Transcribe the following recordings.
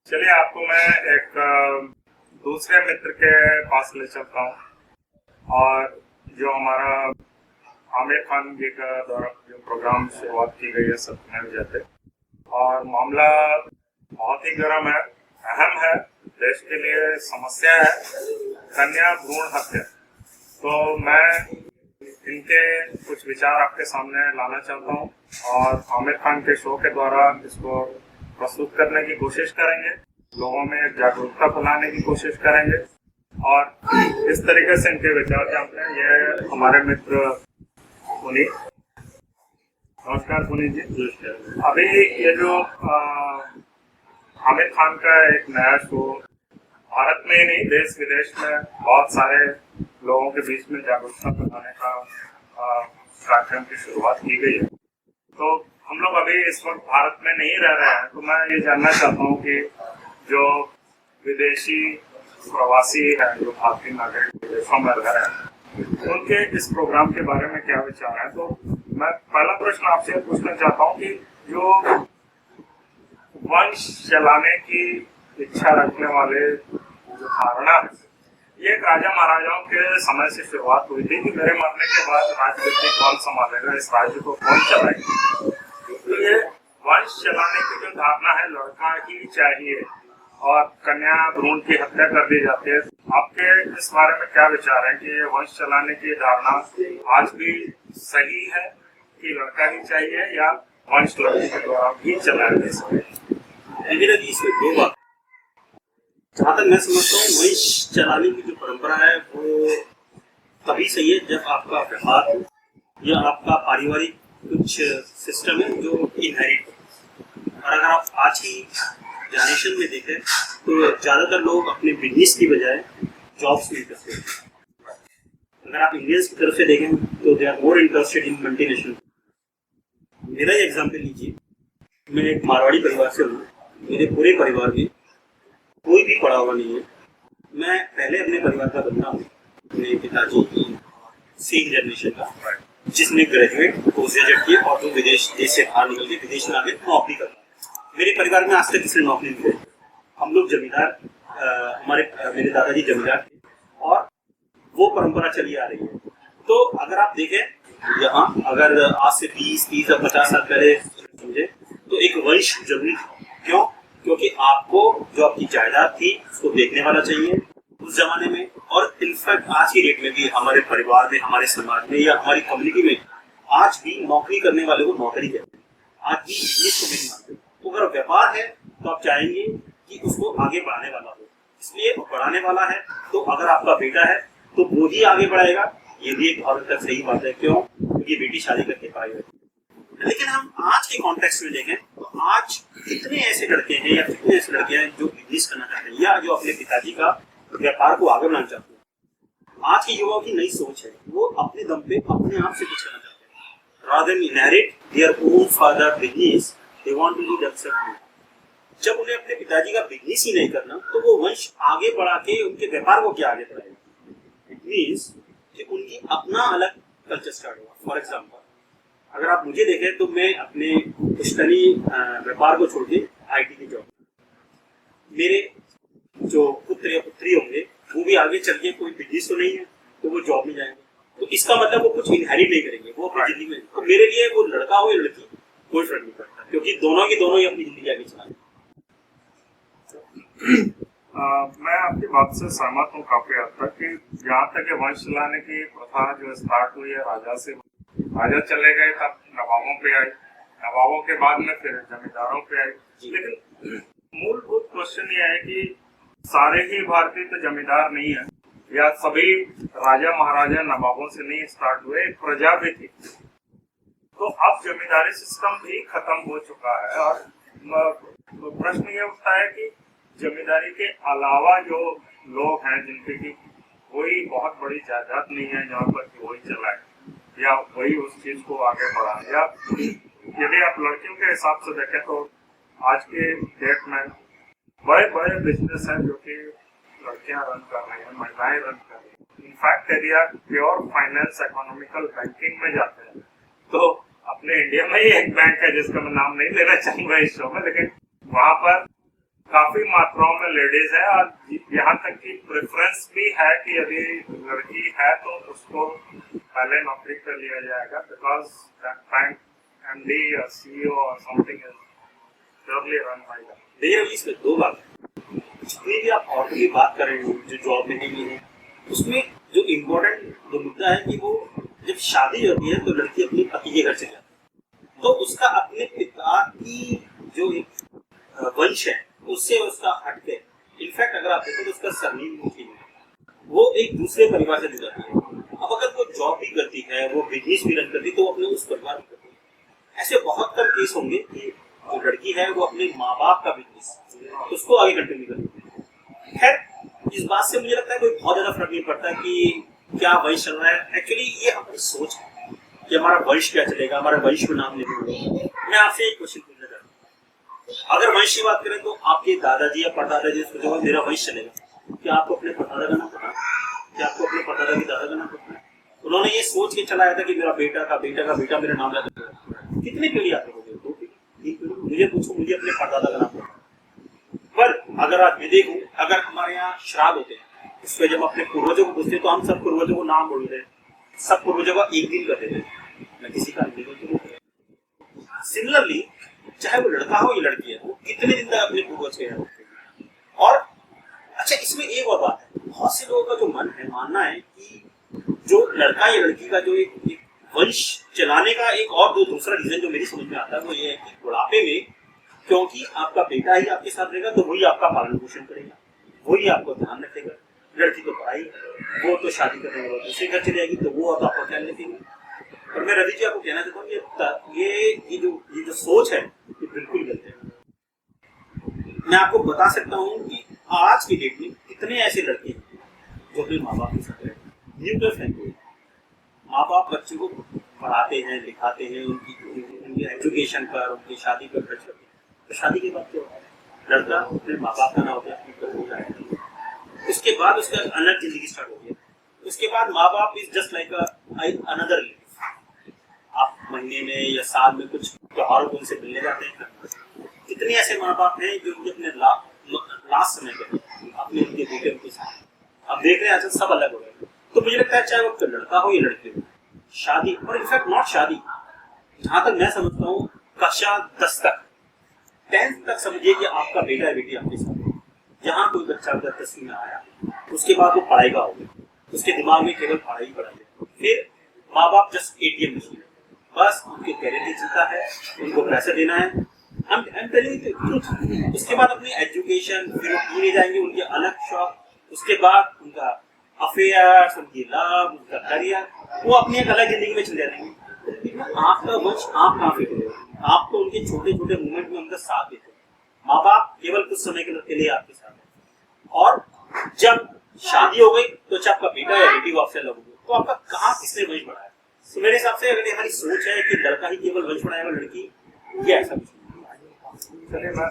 चलिए आपको मैं एक दूसरे मित्र के पास ले चलता हूँ। और जो हमारा आमिर खान जी का द्वारा जो प्रोग्राम शुरुआत की गई है सत्यमेव जयते, और मामला बहुत ही गर्म है, अहम है, देश के लिए समस्या है, कन्या भ्रूण हत्या। तो मैं इनके कुछ विचार आपके सामने लाना चाहता हूँ और आमिर खान के शो के द्वारा इसको प्रस्तुत करने की कोशिश करेंगे, लोगों में जागरूकता फैलाने की कोशिश करेंगे और इस तरीके से इनके विचार जानते हैं। ये हमारे मित्र पुनीत। नमस्कार पुनीत जी। अभी ये जो आमिर खान का एक नया शो भारत में ही नहीं देश विदेश में बहुत सारे लोगों के बीच में जागरूकता फैलाने का कार्यक्रम की शुरुआत की गई है। तो हम लोग अभी इस वक्त भारत में नहीं रह रहे हैं, तो मैं ये जानना चाहता हूँ कि जो विदेशी प्रवासी हैं, जो भारतीय नागरिक विदेशों में रह रहे हैं, उनके इस प्रोग्राम के बारे में क्या विचार है। तो मैं पहला प्रश्न आपसे पूछना चाहता हूँ कि जो वंश चलाने की इच्छा रखने वाले जो धारणा है, ये राजा महाराजाओं के समय से शुरुआत हुई थी कि मेरे मरने के बाद राजगद्दी कौन संभालेगा, इस राज्य को कौन चलाएगा। तो ये वंश चलाने की जो धारणा है, लड़का ही चाहिए और कन्या भ्रूण की हत्या कर दी जाती है। आपके इस बारे में क्या विचार है कि ये वंश चलाने की धारणा आज भी सही है कि लड़का ही चाहिए या वंश लड़की के द्वारा भी चलाया जा सके। इसमें दो बात, जहाँ तक मैं समझता हूँ वंश चलाने की जो परंपरा है वो तभी सही है जब आपका व्यवहार हो या आपका पारिवारिक कुछ सिस्टम है जो इनहेरिट हो। और अगर आप आज की जनरेशन में देखें तो ज़्यादातर लोग अपने बिजनेस की बजाय जॉब्स में करते हैं। अगर आप इंडियंस की तरफ से देखें तो they are more interested in multinational. मेरा ही एग्जाम्पल लीजिए, मैं एक मारवाड़ी परिवार से हूँ। मेरे पूरे परिवार में कोई भी पढ़ा हुआ नहीं है। मैं पहले अपने परिवार का बंदा हूँ, अपने पिताजी की सेम जनरेशन का, जिसने ग्रेजुएट पोस्ट ग्रेजुएट किए और जो विदेश देश से बाहर निकल के विदेश में आगे नौकरी कर रहा है। मेरे परिवार में आज तक किसी ने नौकरी नहीं की। हम लोग जमींदार, मेरे दादाजी जमींदार थे और वो परंपरा चली आ रही है। तो अगर आप देखें यहाँ, अगर आज से 20, 30 या 50 साल पहले समझे तो एक वंश जरूरी था। क्यों? क्योंकि आपको जो आपकी जायदाद थी उसको देखने वाला चाहिए उस जमाने में। और इनफैक्ट आज की डेट में भी हमारे परिवार में, हमारे समाज में या हमारी कम्युनिटी में आज भी नौकरी करने वाले को नौकरी कहते हैं। आज भी बिजनेस को नहीं मानते। तो अगर व्यापार है तो आप चाहेंगे कि उसको आगे बढ़ाने वाला हो, इसलिए बढ़ाने वाला है। तो अगर आपका बेटा है तो वो ही आगे बढ़ाएगा। ये भी एक बहुत तक सही बात है। क्यों? क्योंकि बेटी शादी करके पाएगा। लेकिन हम आज के कॉन्टेक्स्ट में देखें तो आज कितने ऐसे लड़के हैं या कितने ऐसे लड़के हैं जो बिजनेस करना चाहते हैं या जो अपने पिताजी का व्यापार को आगे बढ़ाना चाहते हैं। आज के युवाओं की नई सोच है, वो अपने दम पे अपने आप से कुछ करना चाहते हैं। rather than inherit their own father business, they want to do themselves. जब उन्हें अपने पिताजी का बिजनेस ही नहीं करना तो वो वंश आगे बढ़ा के उनके व्यापार को क्या आगे बढ़ाएगा। इट मीन्स कि उनकी अपना अलग कल्चर स्टार्ट होगा। फॉर एग्जाम्पल, अगर आप मुझे देखें तो मैं अपने पुश्तनी व्यापार को छोड़ के IT की जॉब, मेरे जो पुत्र या पुत्री होंगे वो भी आगे चल के कोई बिजनेस तो नहीं है तो वो जॉब में जाएंगे। तो इसका मतलब वो कुछ इनहेरिट नहीं करेंगे, वो अपनी जिंदगी में। तो मेरे लिए वो लड़का हो या लड़की कोई फर्क नहीं पड़ता, क्योंकि दोनों ही अपनी जिंदगी आगे चलाएंगे। मैं आपकी बात से सहमत हूँ काफी हद तक कि जहाँ तक वंश चलाने की प्रथा जो स्टार्ट हुई है राजा से, राजा चले गए तब नवाबों पे आई, नवाबों के बाद में फिर जमींदारों पे आई। लेकिन मूलभूत क्वेश्चन ये है कि सारे ही भारतीय तो जमींदार नहीं है या सभी राजा महाराजा नवाबों से नहीं स्टार्ट हुए, एक प्रजा भी थी। तो अब जमींदारी सिस्टम भी खत्म हो चुका है और प्रश्न ये उठता है कि जमींदारी के अलावा जो लोग हैं जिनकी की कोई बहुत बड़ी जायदाद नहीं है जहाँ पर कि वही चलाए या वही उस चीज को आगे बढ़ाए, या यदि आप लड़कियों के हिसाब से देखें तो आज के डेट में बड़े बड़े बिजनेस हैं जो कि लड़कियां रन कर रही हैं, महिलाएं रन कर रही हैं। इनफैक्ट यदि आप प्योर फाइनेंस इकोनॉमिकल बैंकिंग में जाते हैं तो अपने इंडिया में ही एक बैंक है जिसका मैं नाम नहीं लेना चाहूंगा इस शो में, लेकिन वहां पर काफी मात्राओं में लेडीज है, और यहाँ तक कि प्रेफरेंस भी है कि यदि लड़की है तो उसको पहले नौकरी कर लिया जाएगा, बिकॉज बैंक एमडी या सीईओ और something is purely run by that. देखिए रवि, इसमें दो बात है। जितनी भी आप औरतों की बात कर रहे हो जो जॉब में नहीं है, उसमें जो इम्पोर्टेंट जो मुद्दा है कि वो जब शादी होती है तो लड़की अपने पति के घर से जाती है, तो उसका अपने पिता की जो एक वंश है उससे उसका हट के, इनफैक्ट अगर आप देखो तो उसका सरनेम मुस्लिम है, वो एक दूसरे परिवार से जुड़ाती है। अब अगर वो जॉब भी करती है, वो बिजनेस भी रन करती है, तो वो अपने उस परिवार में करती है। ऐसे बहुत कम केस होंगे कि जो लड़की है वो अपने माँ बाप का बिजनेस उसको आगे कंटिन्यू करती है। खैर, इस बात से मुझे लगता है कोई बहुत ज्यादा फर्क नहीं पड़ता कि क्या वंश चल रहा है। एक्चुअली ये हमारी सोच है कि हमारा वंश क्या चलेगा, हमारा वंश को नाम लेने। मैं आपसे एक क्वेश्चन पूछना चाहता हूँ, अगर वंश की बात करें तो आपके दादाजी या परदादाजी सोचेगा मेरा वंश चलेगा, क्या आपको अपने परदादा का नाम पता है? क्या आपको अपने परदादा की दादा का नाम पता है? उन्होंने ये सोच के चलाया था कि मेरा बेटा का बेटा का बेटा मेरा नाम रखेगा। कितनी पीढ़ी आते हो? दो पीढ़ी, तीन पीढ़ी। मुझे पूछो, मुझे अपने परदादा का नाम पता है। पर अगर आज मैं देखूं, अगर हमारे यहाँ श्राद्ध होते हैं, उसमें जब अपने पूर्वजों को पूछते तो हम सब पूर्वजों को नाम बोलते हैं, सब पूर्वजों का एक दिन कर देते, मैं किसी का नहीं बोलती। सिमिलरली चाहे वो लड़का हो या लड़की है, वो कितने दिन तक अपने पूर्वज के यहाँ होते हैं। और अच्छा, इसमें एक और बात है, बहुत से लोगों का जो मन है, मानना है कि जो लड़का या लड़की का जो एक वंश चलाने का एक और दूसरा रीजन जो मेरी समझ में आता है वो ये है कि बुढ़ापे में क्योंकि आपका बेटा ही आपके साथ रहेगा तो वही आपका पालन पोषण करेगा, वही आपको ध्यान रखेगा। लड़की तो पढ़ाई, वो तो शादी करने के बाद दूसरे घर चली जाएगी, तो वो आप आपको ख्याल रखेंगे। और मैं रवि जी आपको कहना चाहता हूँ ये जो सोच है ये बिल्कुल गलत है। मैं आपको बता सकता हूँ कि आज की डेट में कितने ऐसे लड़के हैं जो अपने माँ बाप के साथ रहते हैं। न्यूक्लियर फैमिली, माँ बाप बच्चे को पढ़ाते हैं, लिखाते हैं, उनकी एजुकेशन पर, उनकी शादी पर खर्च करते हैं। तो शादी के बाद क्या होता है? लड़का अपने माँ बाप का ना होता है, उसके बाद उसका अलग जिंदगी स्टार्ट होती है। उसके बाद माँ बाप is just like another life. आप महीने में या साल में कुछ त्योहारों को उनसे मिलने जाते हैं। कितने ऐसे माँ बाप हैं जो अपने लास्ट समय पे अपने उनके बेटे के साथ, अब देख रहे हैं आजकल सब अलग हो गए। तो मुझे लगता है चाहे वो लड़का हो या लड़की हो, शादी, और इनफैक्ट नॉट शादी, जहां तक मैं समझता हूँ कक्षा 10 तक, 10th तक समझिए कि आपका बेटा या बेटी आपके साथ है। जहाँ कोई बच्चा अगर 10वीं में आया, उसके बाद वो पढ़ाई का हो गया, उसके दिमाग में केवल पढ़ाई है। फिर माँ बाप जस्ट ATM मशीन है, बस उनके कैरियर की चिंता है, उनको पैसे देना है। उसके बाद अपनी एजुकेशन, फिर वो पीने जाएंगे, उनके अलग शौक, उसके बाद उनका अफेयर्स, उनकी लव, उनका करियर, वो अपनी एक अलग जिंदगी में चले जाएंगे। आपका वंश आप कहाँ फिर, आप तो उनके छोटे छोटे मूवमेंट में उनका साथ देते हैं। माँ बाप केवल कुछ समय के लिए आपके साथ है, और जब शादी हो गई तो चाहे आपका बेटा या बेटी आपसे अलग हो गई, तो आपका कहाँ किसने वंश बढ़ाया? तो मेरे हिसाब से अगर हमारी सोच है कि लड़का ही केवल वंश बढ़ाएगा, लड़की, ये ऐसा कुछ नहीं। चलिए, मैं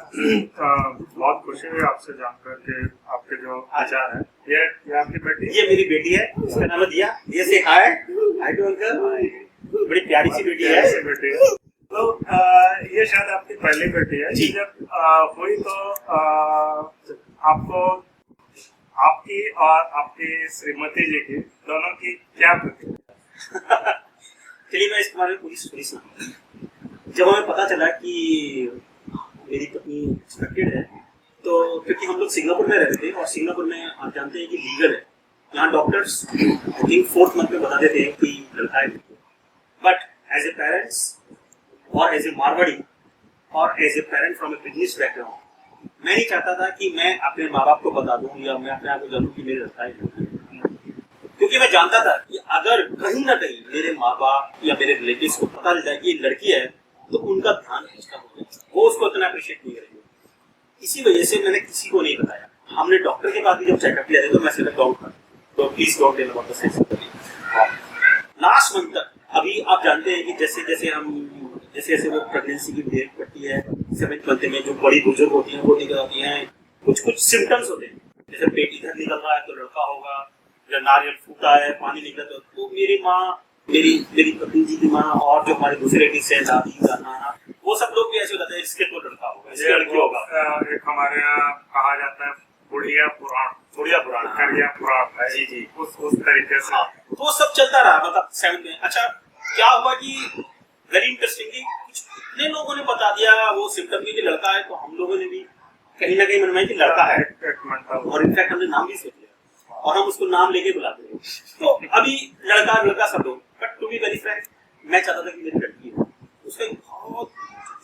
बहुत खुशी हुई आपसे जानकर के आपके जो विचार है। ये आपकी बेटी? ये मेरी बेटी है, इसका नाम है दिया। ये से हाय टू अंकल, बड़ी प्यारी सी बेटी है। तो ये शायद आपकी पहली बेटी है जी। जब हुई तो आपको, आपकी और आपकी श्रीमती जी की, दोनों की क्या प्रतिक्रिया? चलिए मैं इसके बारे में पूरी स्टोरी सुनाऊं। जब हमें पता चला कि मेरी पत्नी एक्सपेक्टेड है, तो क्योंकि हम लोग सिंगापुर में रहते थे, और सिंगापुर में आप जानते हैं कि लीगल है, यहाँ doctors I think 4th month में बता देते हैं कि लड़का है। बट एज ए पेरेंट्स और एज ए मारवाड़ी और as a parent from a business background, मैं नहीं चाहता था कि मैं अपने माँ बाप को बता दूं या मैं अपने आप को जानूं कि मेरे लड़का है, क्योंकि मैं जानता था कि अगर कहीं ना कहीं मेरे माँ बाप या मेरे रिलेटिव्स को पता चल जाए कि ये लड़की है, तो उनका ध्यान खींचना हो जाएगा, वो उसको इतना अप्रिशिएट नहीं करेंगे। इसी वजह से मैंने किसी को नहीं बताया। हमने डॉक्टर के पास भी जब चेकअप किया था तो मैं सिर्फ डाउट था, तो please don't tell about the sex. Last month तक, अभी आप जानते हैं कि जैसे जैसे वो प्रेगनेंसी की डेट बढ़ती है, 7th मंथ में जो बड़ी बुजुर्ग होती हैं वो दिक्कत आती हैं, कुछ सिम्टम्स होते हैं, जैसे पेट इधर निकल रहा है तो लड़का होगा, या नारियल फूटा है, पानी निकला। तो मेरी माँ, मेरी पत्नी जी की माँ, और जो हमारे दूसरे रिलेटिव्स हैं, दादी का नाना, वो सब लोग भी ऐसे बताते हैं इसके तो लड़का होगा, इसके लड़कियों का एक हमारे यहाँ कहा जाता है बुढ़िया पुराण करिया पुराण है जी जी उस तरीके से। हाँ, तो वो सब चलता रहा मतलब 7th में। अच्छा क्या हुआ कि वेरी इंटरेस्टिंगली कुछ इतने लोगों ने बता दिया वो सिम्टम की लड़का है, तो हम लोगों ने भी कहीं ना कहीं मन में कि लड़का है, और इनफैक्ट हमने नाम भी सोच लिया और हम उसको नाम लेके बुलाते हैं। तो अभी लड़का सब लोग, but to be very frank मैं चाहता था कि मेरी लड़की हो। उसका एक बहुत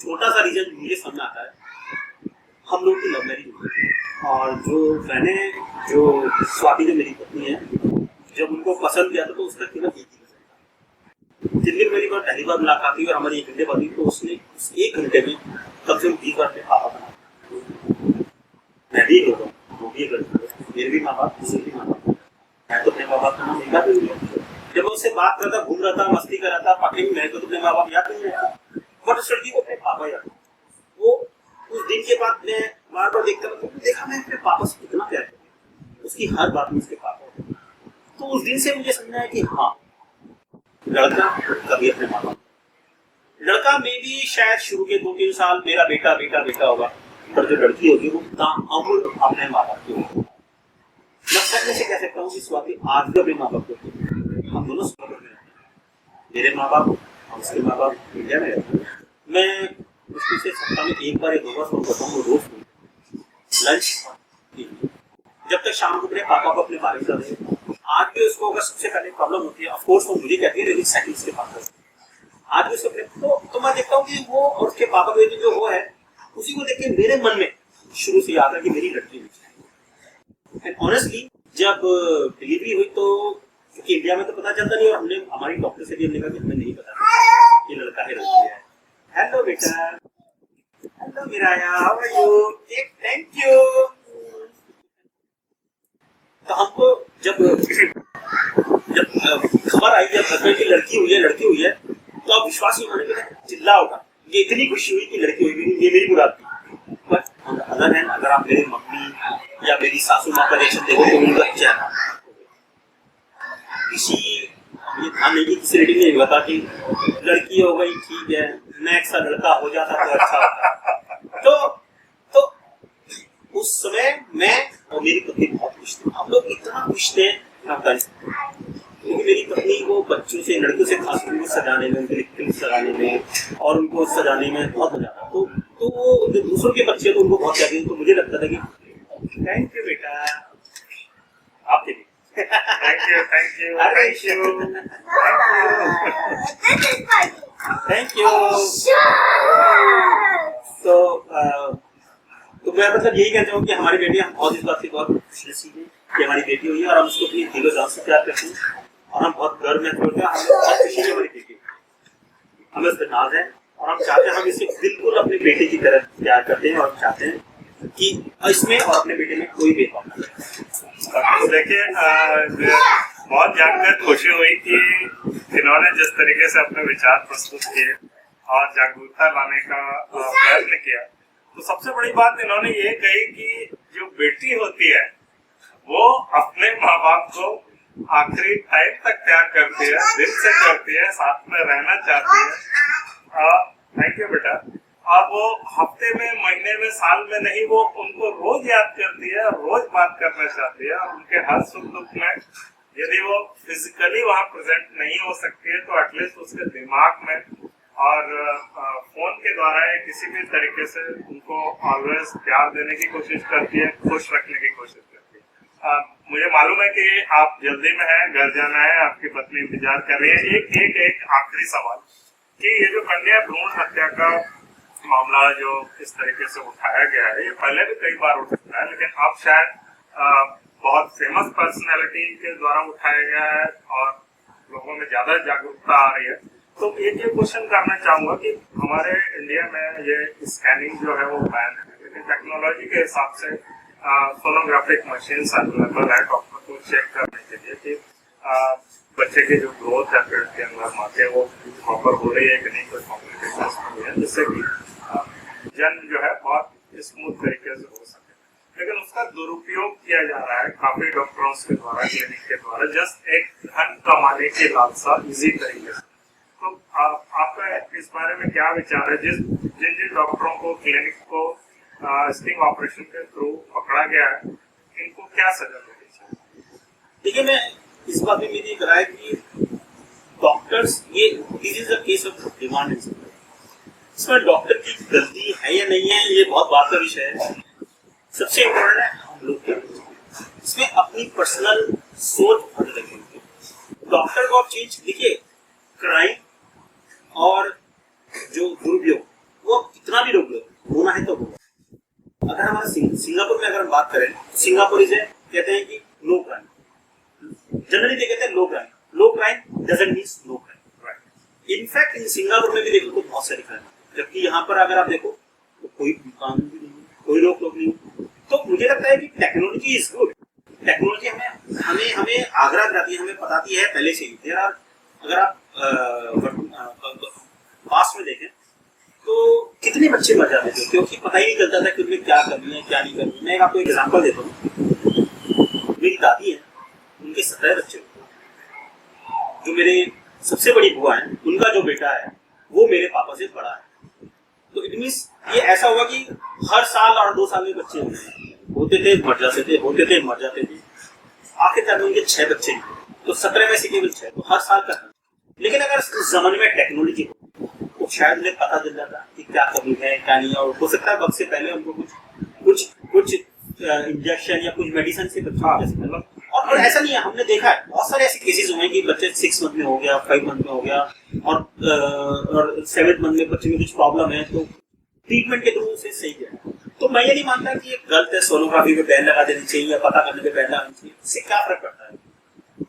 छोटा सा रीजन मुझे समझ आता है, हम लोग की लव मैरिज हुई और जो मैंने जो स्वाति जो मेरी पत्नी है जब उनको पसंद किया था तो उसका केवल एक ही पसंद। जिन दिन मेरी बार पहली बार मुलाकात हुई और हमारी 1 घंटे बाद हुई तो उसने उस 1 घंटे में कम से कम 20 बार अपने पापा बना। मैं भी होता हूँ, वो भी मेरे भी माँ बाप, किसी भी माँ बाप, मैं तो अपने माँ बाप का नाम एक बार भी नहीं। जब मैं उससे बात कर रहा था, घूम रहा था, मस्ती कर रहा था, पार्टी में, तो अपने माँ बाप याद नहीं रहता, बट उस लड़की को अपने पापा याद। वो उस दिन के बाद मैं बार बार देखता था, देखा मैं अपने पापा से कितना प्यार करता, उसकी हर बात में उसके पापा। तो उस दिन से मुझे समझा है कि हाँ लड़का कभी अपने माँ बाप, लड़का में भी शायद शुरू के 2-3 साल मेरा बेटा बेटा बेटा होगा, पर जो लड़की होगी वो ताअमुर अपने माँ बाप की होगी। मैं सच से कह सकता हूँ कि स्वाति आज भी अपने माँ बाप को, हम दोनों स्ट्रगल में, मेरे माँ बाप और उसके माँ बाप इंडिया में रहते हैं। मैं मुश्किल से सप्ताह में 1 बार या 2 बार फोन करता हूँ, रोज लंच, जब तक शाम को अपने पापा को अपने बारे में बताते। आज भी उसको अगर सबसे पहले प्रॉब्लम होती है, ऑफ कोर्स वो मुझे कहती है लेकिन सेकंड के पास आज भी उसको तो मैं देखता हूँ कि वो और उसके पापा के जो वो है उसी को देख के मेरे मन में शुरू से याद है कि मेरी लड़की हुई। एंड ऑनेस्टली जब डिलीवरी हुई तो क्योंकि इंडिया में तो पता चलता नहीं, और हमने हमारी डॉक्टर से भी हमने कहा कि हमें नहीं पता ये लड़का है लड़की है। हेलो बेटा, hello Miraya, how are you? Thank you. तो हमको जब खबर आई जब की लड़की हुई है तो आप विश्वास नहीं मानेंगे, चिल्ला होगा, ये इतनी खुशी हुई कि लड़की हुई, ये मेरी मुराद थी। बट अदर हैंड अगर आप मेरी मम्मी या मेरी सासू माँ का रिएक्शन देखो तो उनका चेहरा किसी ये ध्यान नहीं कि किसी रेटिंग ने बता कि लड़की हो गई ठीक है, नेक्स्ट लड़का हो जाता तो अच्छा होता। तो उस समय मैं और मेरी पत्नी बहुत खुश थे, हम लोग इतना खुश थे क्योंकि मेरी पत्नी को बच्चों से, लड़कियों से खास करके सजाने में, उनके लिपस्टिक सजाने में और उनको सजाने में बहुत मजा आता। तो वो जो दूसरों के बच्चे तो उनको बहुत प्यार देते, तो मुझे लगता था कि थैंक यू बेटा, आपके लिए थैंक यू तो मैं मतलब यही कहता हूँ कि हमारी बेटी, हम बहुत इस बात से बहुत खुशनसीब हैं कि हमारी बेटी हुई है और हम उसको अपनी दिलो जान से प्यार करते हैं और हम बहुत गर्व महसूस करते हैं। हम बहुत खुशी है हमारी बेटी, हमें उस पर नाज है और हम चाहते हैं, हम इसे बिल्कुल अपने बेटे की तरह प्यार करते हैं और चाहते हैं कि इसमें और अपने बेटे में कोई भेदभाव न रहे। देखिए बहुत जानकर खुशी हुई कि इन्होंने जिस तरीके से अपने विचार प्रस्तुत किए और जागरूकता लाने का प्रयत्न किया, तो सबसे बड़ी बात इन्होंने ये कही कि जो बेटी होती है वो अपने माँ बाप को आखिरी टाइम तक प्यार करती है, दिल से करती है, साथ में रहना चाहती है। थैंक यू बेटा। और वो हफ्ते में, महीने में, साल में नहीं, वो उनको रोज याद करती है, रोज बात करना चाहती है और उनके हर सुख दुख में यदि वो फिजिकली वहाँ प्रेजेंट नहीं हो सकती है तो एटलीस्ट उसके दिमाग में और फोन के द्वारा या किसी भी तरीके से उनको ऑलवेज प्यार देने की कोशिश करती है, खुश रखने की कोशिश करती है। मुझे मालूम है कि आप जल्दी में हैं, घर जाना है, आपकी पत्नी इंतजार कर रही है। एक आखिरी सवाल कि ये जो कन्या भ्रूण हत्या का मामला जो इस तरीके से उठाया गया है, ये पहले भी कई बार उठ चुका है, लेकिन अब शायद बहुत फेमस पर्सनैलिटी के द्वारा उठाया गया है और लोगों में ज्यादा जागरूकता आ रही है। तो एक ये क्वेश्चन करना चाहूंगा कि हमारे इंडिया में ये स्कैनिंग जो है वो बैन है, लेकिन टेक्नोलॉजी के हिसाब से सोनोग्राफिक मशीन अवेलेबल है डॉक्टर को चेक करने के लिए कि बच्चे की जो ग्रोथ है पेट के अंदर माँ के वो प्रॉपर हो रही है कि नहीं, कोई कॉम्प्लिकेशंस नहीं है, जिससे कि जन्म जो है बहुत स्मूथ तरीके से हो सके। लेकिन उसका दुरुपयोग किया जा रहा है काफी डॉक्टरों के द्वारा, क्लिनिक के द्वारा, जस्ट एक धन कमाने की लालसा इजी तरीके से। तो आपका इस बारे में क्या विचार है? जिन जिन डॉक्टरों को क्लिनिक को स्टिंग ऑपरेशन के थ्रू पकड़ा गया है, इनको क्या सजा मिलनी चाहिए? देखिए, मैं इस बात में मेरी एक राय कि डॉक्टर्स, ये this is a case of demand and supply. इसमें डॉक्टर की गलती है या नहीं है, ये बहुत बात का विषय है। सबसे इम्पोर्टेंट है हम लोग के इसमें अपनी पर्सनल सोच बहुत लगेगी। डॉक्टर को आप चेंज देखिए, क्राइम और जो दुरुपयोग वो कितना भी रोक लो, होना है तो होगा। अगर हमारा सिंगापुर में अगर हम बात करें, सिंगापुर इसे कहते हैं कि नो क्राइम, जनरली they कहते हैं low crime. Low crime doesn't mean no crime. In fact in Singapore में भी देखो तो बहुत सारे क्राइम, जबकि यहाँ पर अगर आप देखो तो कोई कानून भी नहीं, कोई रोक टोक नहीं। तो मुझे लगता है कि टेक्नोलॉजी इज गुड। टेक्नोलॉजी हमें हमें आग्रह कराती है, हमें बताती है पहले से ही। अगर आप पास्ट में देखें तो कितने बच्चे मर जाते थे क्योंकि पता ही नहीं चलता था कि उनमें क्या करनी है क्या नहीं करनी है। मैं आपको एक एग्जांपल देता हूँ। मेरी दादी है, उनके 17 बच्चे होते। जो मेरे सबसे बड़ी बुआ है, उनका जो बेटा है वो मेरे पापा से बड़ा है। तो इट मीन्स ये ऐसा हुआ कि हर साल और 2 साल में बच्चे होते थे, मर जाते थे, होते थे, मर जाते थे। आखिरकार में उनके 6 बच्चे हैं, तो 17 में से केवल 6, तो हर साल का। लेकिन अगर उस जमाने में टेक्नोलॉजी हो तो शायद उन्हें पता चल जाता कि क्या कमी है क्या नहीं है, और हो सकता है वक्त से पहले उनको कुछ इंजेक्शन या कुछ मेडिसिन से बच्चों और ऐसा नहीं है। हमने देखा है बहुत सारे ऐसे केसेस हुए हैं कि बच्चे 6 मंथ में हो गया, 5 मंथ में हो गया, और 7th मंथ में बच्चे में कुछ प्रॉब्लम है तो ट्रीटमेंट के थ्रू से सही है। तो मैं ये नहीं मानता कि ये गलत है, सोनोग्राफी पे बैन लगा देनी चाहिए या पता करने पे बैन लगाना चाहिए। इससे क्या फर्क पड़ता है?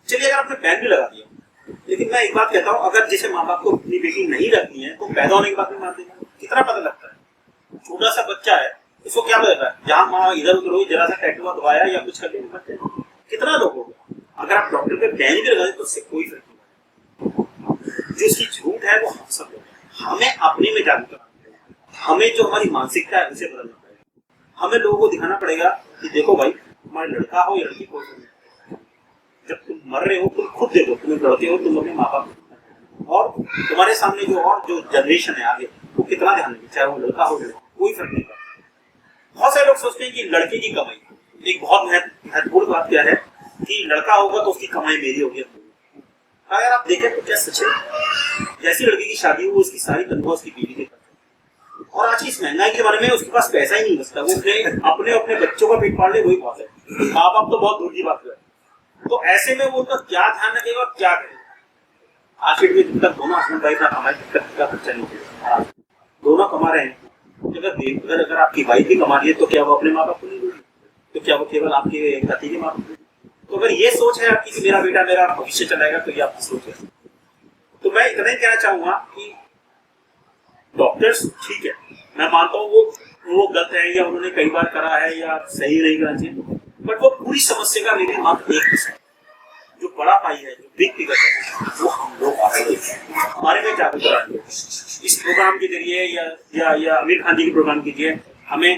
चलिए अगर आपने बैन भी लगा दिया, लेकिन मैं एक बात कहता हूँ, अगर जिसे माँ बाप को अपनी बेटी नहीं रखनी है तो पैदा होने के बाद में मार देगा। कितना पता लगता है? छोटा सा बच्चा है, इसको क्या पता है? जहाँ माँ इधर उधर हुई, जरा सा टैटू दबाया या कुछ करके मरते हैं। कितना लोग होगा? अगर आप डॉक्टर पे बैन भी लगा दें तो उससे कोई फर्क नहीं। जो इसकी झूठ है वो हम सब लोग हैं। हमें अपने में जागरूक करना पड़ेगा। हमें जो हमारी मानसिकता है उसे बदलना पड़ेगा। हमें लोगों को दिखाना पड़ेगा कि देखो भाई, हमारा लड़का हो या लड़की कोई नहीं, जब तुम मर रहे हो तुम खुद देखो, तुम लड़ते हो, तुम अपने माँ बाप और तुम्हारे सामने जो जनरेशन है आगे, वो कितना ध्यान देंगे, चाहे वो लड़का हो लड़का, कोई फर्क नहीं पड़ता। बहुत सारे लोग सोचते हैं कि लड़के की कमाई, एक बहुत महत्वपूर्ण बात क्या है कि लड़का होगा तो उसकी कमाई मेरी होगी। अगर आप देखें तो क्या सच है? जैसी लड़की की शादी हो उसकी सारी तनख्वाह उसकी बीवी के पास, और आज की इस महंगाई के बारे में उसके पास पैसा ही नहीं बचता। वो अपने बच्चों का पेट पाल ले वही बहुत है। माँ बाप तो बहुत दूर की बात है। तो ऐसे में वो उनका क्या ध्यान रखेगा और क्या करेगा? आखिर में जब तक दोनों हस्बैंड वाइफ ना कमाए तब तक का खर्चा नहीं चलेगा। दोनों कमा रहे हैं, अगर आपकी वाइफ भी कमा रही है तो क्या वो अपने माँ बाप को नहीं देगी? तो क्या वो केवल आपके पति के माँ बाप को? तो अगर ये सोच है आपकी कि मेरा बेटा मेरा भविष्य चलाएगा, तो ये आपकी सोच है। तो मैं इतना ही कहना चाहूंगा कि डॉक्टर्स ठीक है, मैं मानता हूँ वो गलत है या उन्होंने कई बार करा है या सही नहीं करना चाहिए, बट वो पूरी समस्या का मेरे मात्र 1%। जो बड़ा पाई है, जो बिग पिक्चर है, वो हम लोग हमारे में जागरूक कराएंगे। इस प्रोग्राम के जरिए या आमिर खान जी के प्रोग्राम के जरिए हमें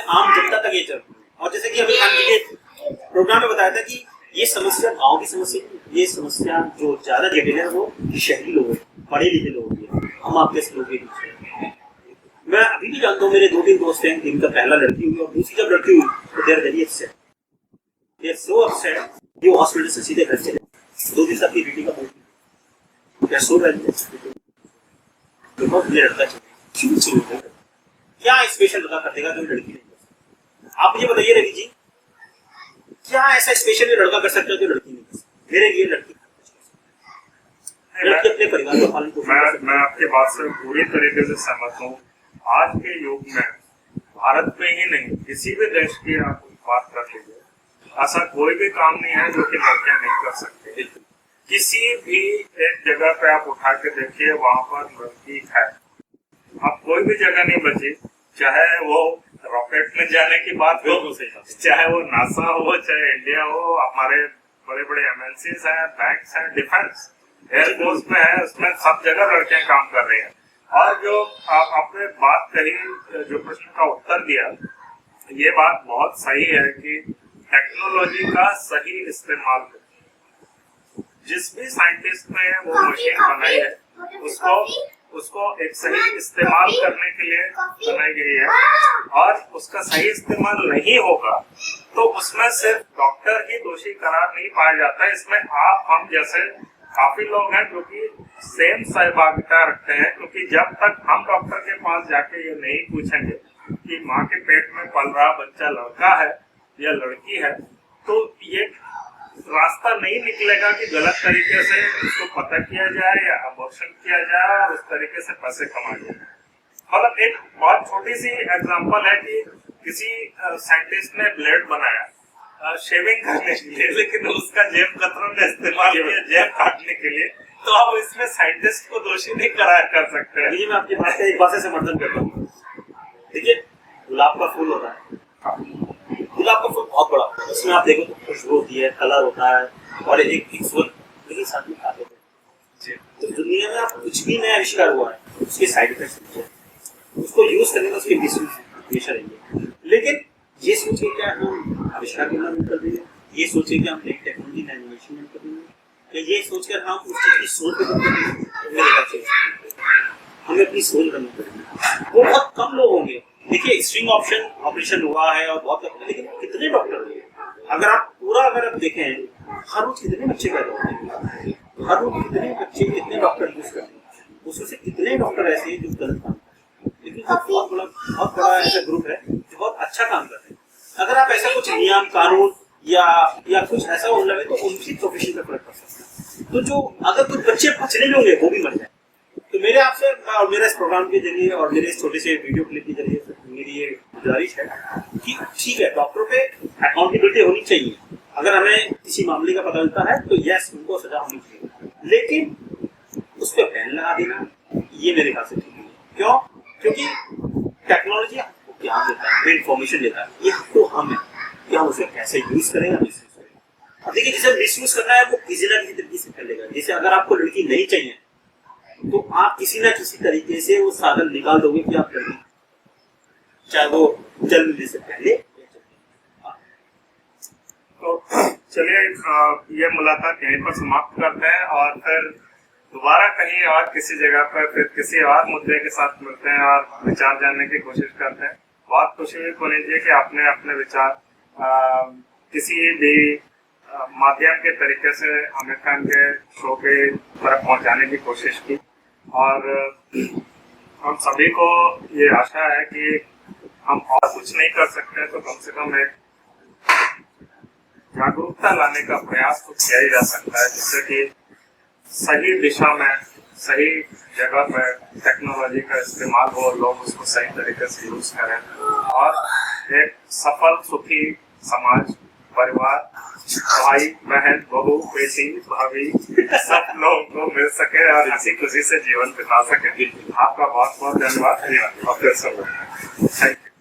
आम जनता तक ये चल। और जैसे कि आमिर खान जी के प्रोग्राम में बताया था कि ये समस्या गाँव की समस्या, ये समस्या जो ज्यादा जटिल है वो शहरी लोग हैं, पढ़े लिखे लोग हैं, हम आपके लोग के बीच। मैं अभी भी जानता हूँ, मेरे 2-3 दोस्त हैं जिनका पहला लड़की हुई और दूसरी जब लड़की हुई तो देर वेरी अपसेट, देर सो अपसेट कि वो हॉस्पिटल से सीधे घर चले। 2 दिन तक की बेटी का बोल क्या सो रही लड़का चाहिए। क्या स्पेशल लड़का कर देगा जो लड़की नहीं कर सकती? आप मुझे बताइए रवि जी, क्या ऐसा स्पेशल लड़का कर सकता है जो लड़की नहीं कर सकती? मेरे लिए लड़की अपने परिवार का पालन पोषण। मैं आपकी बात से पूरी तरीके से सहमत हूँ। आज के युग में भारत में ही नहीं, किसी भी देश की आप बात कर लीजिए, ऐसा कोई भी काम नहीं है जो कि लड़कियां नहीं कर सकती। किसी भी एक जगह पे आप उठा के देखिए, वहां पर लड़की है। अब कोई भी जगह नहीं बची, चाहे वो रॉकेट में जाने की बात हो, चाहे वो नासा हो, चाहे इंडिया हो, हमारे बड़े बड़े MNCs हैं, बैंक्स हैं, डिफेंस, एयरफोर्स में है, उसमें सब जगह लड़कियां काम कर रही हैं। और जो आपने बात कही, जो प्रश्न का उत्तर दिया, ये बात बहुत सही है कि टेक्नोलॉजी का सही इस्तेमाल करें। जिस भी साइंटिस्ट ने वो मशीन बनाई है उसको एक सही इस्तेमाल करने के लिए बनाई गई है, और उसका सही इस्तेमाल नहीं होगा तो उसमें सिर्फ डॉक्टर ही दोषी करार नहीं पाया जाता है। इसमें आप हम जैसे काफी लोग हैं जो कि सेम सहभागिता रखते हैं, क्योंकि जब तक हम डॉक्टर के पास जाके ये नहीं पूछेंगे कि माँ के पेट में पल रहा बच्चा लड़का है या लड़की है, तो ये रास्ता नहीं निकलेगा कि गलत तरीके से उसको पता किया जाए या अबॉर्शन किया जाए और उस तरीके से पैसे कमाए जाए। मतलब एक बहुत छोटी सी एग्जांपल है कि किसी साइंटिस्ट ने ब्लेड बनाया शेविंग करने के लिए, लेकिन उसका जेब कतरों ने इस्तेमाल किया जेब काटने के लिए, तो आप इसमें साइंटिस्ट को दोषी नहीं करार कर सकते हैं। ये मैं आपकी बात से एक बात से समर्थन करता हूँ। देखिए, गुलाब का फूल होता है, गुलाब का फूल बहुत बड़ा होता है, उसमें आप देखो तो खुशबू होती है, कलर होता है और एक फूल, लेकिन साथ में खाते हैं। तो दुनिया में आप कुछ भी नया आविष्कार हुआ है, उसके साइड इफेक्ट्स होते हैं, उसको यूज करने का उसके मिसयूज हमेशा रहेंगे। लेकिन ये सोचे क्या हम आविष्कार करना बंद कर देंगे, ये सोचे कि हम नई टेक्नोलॉजी नया इनोवेशन बंद कर देंगे, या ये सोचकर हम उस चीज की सोच पे बंद कर देंगे, मेरे ख्याल से हमें अपनी सोच बंद कर देंगे। वो बहुत कम लोग होंगे। देखिए, स्ट्रिंग ऑपरेशन हुआ है और बहुत, लेकिन कितने डॉक्टर होंगे? अगर आप देखें, हर रोज कितने बच्चे पैदा होते हैं, हर रोज कितने बच्चे कितने डॉक्टर यूज करते हैं, उसमें से कितने डॉक्टर ऐसे हैं जो गलत काम करते हैं, लेकिन बहुत बड़ा ऐसा ग्रुप है जो बहुत अच्छा काम कर रहे हैं। अगर आप ऐसा कुछ नियम कानून या कुछ ऐसा होने लगे तो उनकी प्रोफेशन पे फर्क पड़ सकता है। तो जो अगर कुछ बच्चे बचने भी होंगे वो भी मर जाए। तो मेरे आपसे और मेरे इस प्रोग्राम के जरिए और मेरे इस छोटे से वीडियो क्लिप के जरिए मेरी ये गुजारिश है कि ठीक है, डॉक्टरों पे अकाउंटेबिलिटी होनी चाहिए। अगर हमें किसी मामले का पता चलता है तो यस, उनको सजा होनी चाहिए, लेकिन उस पर बैन लगा देना ये मेरे ख्याल से ठीक नहीं है। क्यों? क्योंकि टेक्नोलॉजी आपको ज्ञान देता है, इन्फॉर्मेशन देता है, ये तो हम है कि हम उसे कैसे यूज करें या मिसयूज करें। अब देखिए, जिसे मिसयूज करना है वो किसी ना किसी तरीके से फैलेगा। जैसे अगर आपको लड़की नहीं चाहिए तो आप किसी ना किसी तरीके से वो साधन निकाल दोगे कि आप लड़की, चाहे वो जन्म से पहले। तो चलिए ये मुलाकात यहीं पर समाप्त करते हैं और फिर दोबारा कहीं और किसी जगह पर फिर किसी और मुद्दे के साथ मिलते हैं और विचार जानने की कोशिश करते हैं। बहुत खुशी हुई पुनीत जी कि आपने अपने विचार किसी भी माध्यम के तरीके से आमिर खान के शो के तरफ पहुंचाने की कोशिश की, और हम सभी को ये आशा है कि हम और कुछ नहीं कर सकते तो कम से कम एक जागरूकता लाने का प्रयास तो किया ही जा सकता है, जिससे कि सही दिशा में सही जगह पर टेक्नोलॉजी का इस्तेमाल हो, लोग उसको सही तरीके से यूज करें और एक सफल सुखी समाज, परिवार, भाई बहन, बहू, बेटी, भाभी सब लोगों को मिल सके और हंसी खुशी से जीवन बिता सके। आपका बहुत बहुत धन्यवाद। Thank you.